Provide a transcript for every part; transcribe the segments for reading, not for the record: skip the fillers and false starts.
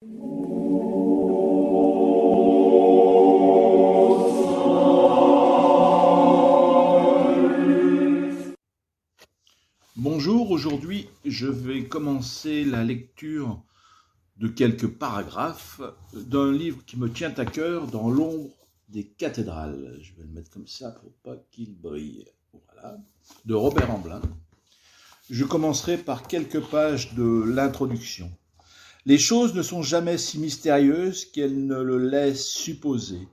Bonjour, aujourd'hui je vais commencer la lecture de quelques paragraphes d'un livre qui me tient à cœur, Dans l'ombre des cathédrales. Je vais le mettre comme ça pour pas qu'il brille. Voilà, de Robert Amblin. Je commencerai par quelques pages de l'introduction. Les choses ne sont jamais si mystérieuses qu'elles ne le laissent supposer,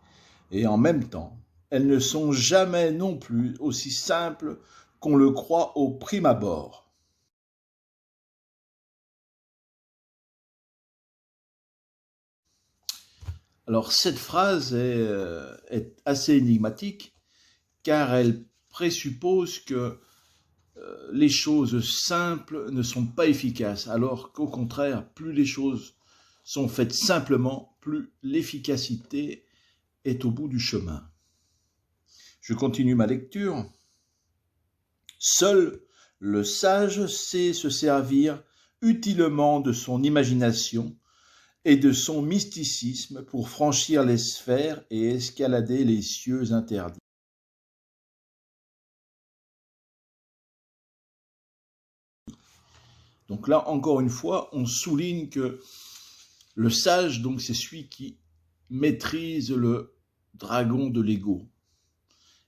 et en même temps, elles ne sont jamais non plus aussi simples qu'on le croit au prime abord. Alors cette phrase est assez énigmatique car elle présuppose que les choses simples ne sont pas efficaces, alors qu'au contraire, plus les choses sont faites simplement, plus l'efficacité est au bout du chemin. Je continue ma lecture. Seul le sage sait se servir utilement de son imagination et de son mysticisme pour franchir les sphères et escalader les cieux interdits. Donc là, encore une fois, on souligne que le sage, donc, c'est celui qui maîtrise le dragon de l'ego.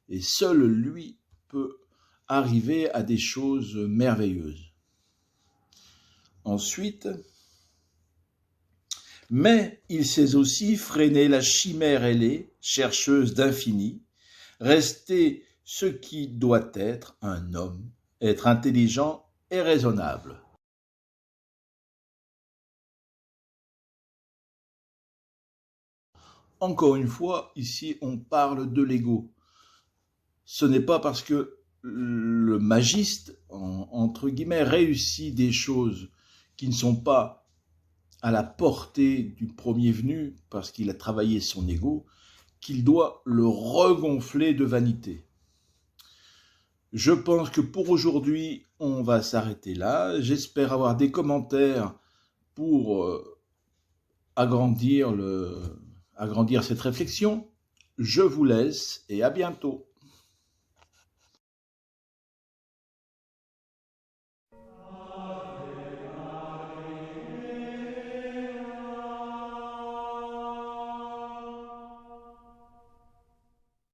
Et seul lui peut arriver à des choses merveilleuses. Ensuite, mais il sait aussi freiner la chimère ailée, chercheuse d'infini, rester ce qui doit être un homme, être intelligent et raisonnable. Encore une fois, ici, on parle de l'ego. Ce n'est pas parce que le magiste, entre guillemets, réussit des choses qui ne sont pas à la portée du premier venu, parce qu'il a travaillé son ego, qu'il doit le regonfler de vanité. Je pense que pour aujourd'hui, on va s'arrêter là. J'espère avoir des commentaires pour agrandir cette réflexion. Je vous laisse et à bientôt.